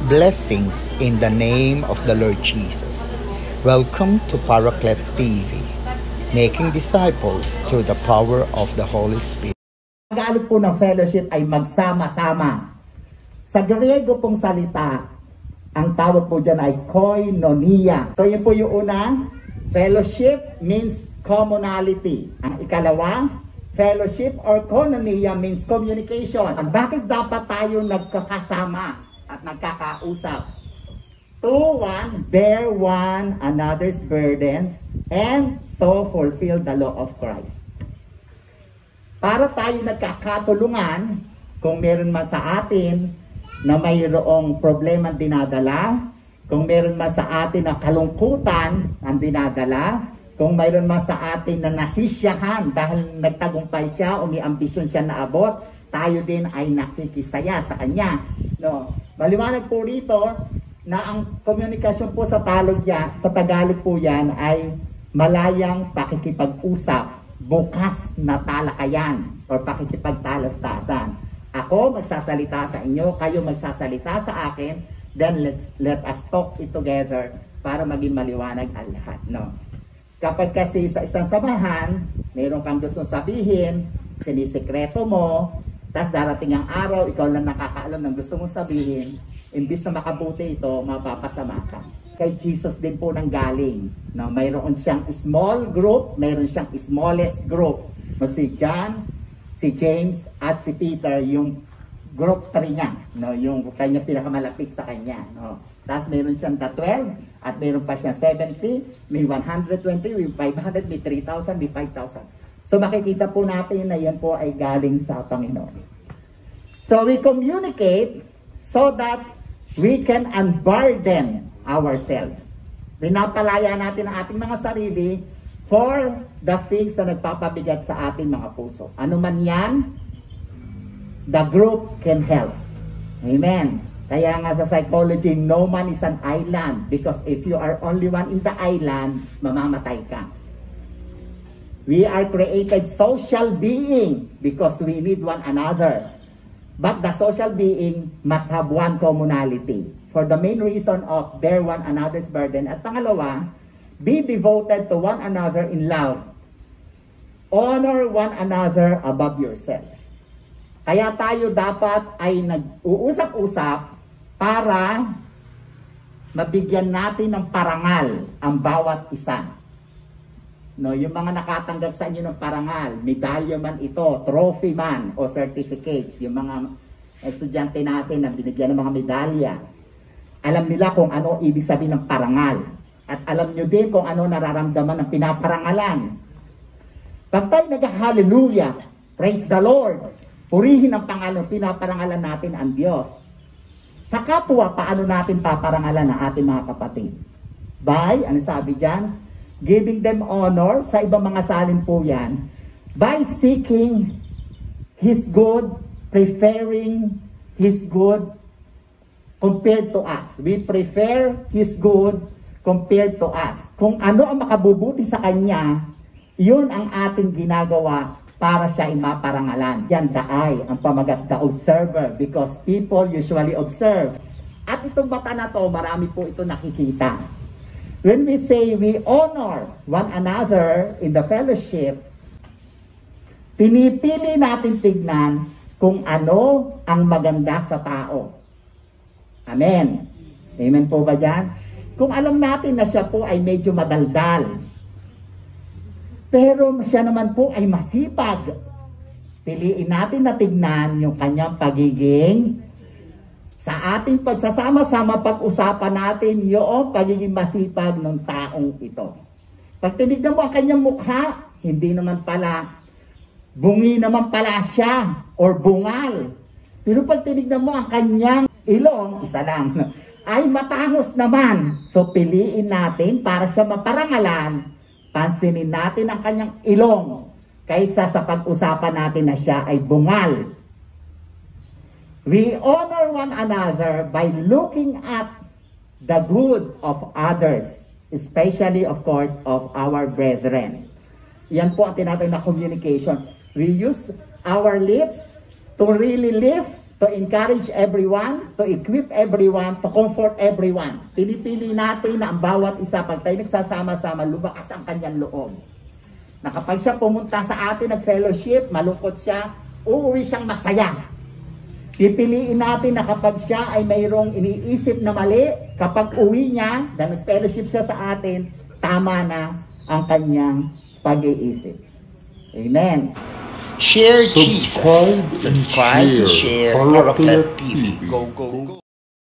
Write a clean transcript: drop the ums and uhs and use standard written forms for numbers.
Blessings in the name of the Lord Jesus. Welcome to Paraclete TV, making disciples through the power of the Holy Spirit. Tagalog po ng fellowship ay magsama-sama. Sa Griego pong salita, ang tawag po dyan ay koinonia. So yun po yung una, fellowship means commonality. Ang ikalawa, fellowship or koinonia means communication. Bakit dapat tayo nagkakasama at nagkakausap? 2, 1, bear one another's burdens and so fulfill the law of Christ. Para tayo nagkakatulungan, kung meron man sa atin na mayroong problema ang dinadala, kung meron man sa atin na kalungkutan ang dinadala, kung mayroon man sa atin na nasisyahan dahil nagtagumpay siya o may ambisyon siya na abot, tayo din ay nakikisaya sa kanya. No? Maliwanag po rito na ang komunikasyon po sa Tagalog po yan ay malayang pakikipag-usap, bukas na talakayan o pakikipagtalastasan. Ako magsasalita sa inyo, kayo magsasalita sa akin, then let us talk it together para maging maliwanag ang lahat. No? Kapag kasi sa isang samahan, mayroon kang gustong sabihin, sinisikreto mo, tapos darating ang araw, ikaw lang nakakaalam ng gusto mong sabihin, imbis na makabuti ito, mapapasama ka. Kay Jesus din po nang galing. No, mayroon siyang small group, mayroon siyang smallest group. Si John, si James, at si Peter, yung group 3 niya. No, yung kanya pinakamalapit sa kanya. No. Tapos mayroon siyang 12, at mayroon pa siyang 70, may 120, may 500, may 3,000, may 5,000. So makikita po natin na yan po ay galing sa Panginoon. So we communicate so that we can unburden ourselves. Pinapalaya natin ang ating mga sarili for the things na nagpapabigat sa ating mga puso. Ano man yan, the group can help. Amen. Kaya nga sa psychology, no man is an island because if you are only one in the island, mamamatay ka. We are created social being because we need one another. But the social being must have one commonality for the main reason of bear one another's burden. At pangalawa, be devoted to one another in love. Honor one another above yourselves. Kaya tayo dapat ay nag-uusap-usap para mabigyan natin ng parangal ang bawat isa. No, yung mga nakatanggap sa inyo ng parangal, medalya man ito, trophy man, o certificates, yung mga estudyante natin na binigyan ng mga medalya, alam nila kung ano ibig sabihin ng parangal. At alam nyo din kung ano nararamdaman ng pinaparangalan. Pag tayo nag-hallelujah, praise the Lord, purihin ang pangalan, pinaparangalan natin ang Diyos. Sa kapwa, paano natin paparangalan ang ating mga kapatid? By, ano sabi dyan? Giving them honor, sa ibang mga salin po yan, by seeking His good, preferring His good compared to us. We prefer His good compared to us. Kung ano ang makabubuti sa Kanya, yun ang ating ginagawa para siya imaparangalan. Yan, the eye, ang pamagat, the observer, because people usually observe. At itong mata na to, marami po ito nakikita. When we say we honor one another in the fellowship, pinipili natin tignan kung ano ang maganda sa tao. Amen. Amen po ba dyan? Kung alam natin na siya po ay medyo madaldal, pero siya naman po ay masipag, piliin natin na tignan yung kanyang pagiging sa ating pagsasama-sama, pag-usapan natin yung pagiging masipag ng taong ito. Pag tinignan mo ang kanyang mukha, hindi naman pala, bungi naman pala siya, or bungal. Pero pag tinignan mo ang kanyang ilong, isa lang, ay matangos naman. So piliin natin para siya maparangalan, pansinin natin ang kanyang ilong, kaysa sa pag-usapan natin na siya ay bungal. We honor one another by looking at the good of others, especially, of course, of our brethren. Yan po ang tinatawag na communication. We use our lips to really lift to encourage everyone, to equip everyone, to comfort everyone. Pinipili natin na ang bawat isa, pag tayo nagsasama-sama, lumakas ang kanyang loob. Na kapag siya pumunta sa atin, nag-fellowship, malungkot siya, uuwi siyang masaya. Pipiliin natin na kapag siya ay mayroong iniisip na mali, kapag uwi niya, na nag-fellowship siya sa atin, tama na ang kanyang pag-iisip. Amen. Share Jesus. Subscribe, share Paraclet TV. Go, go, go.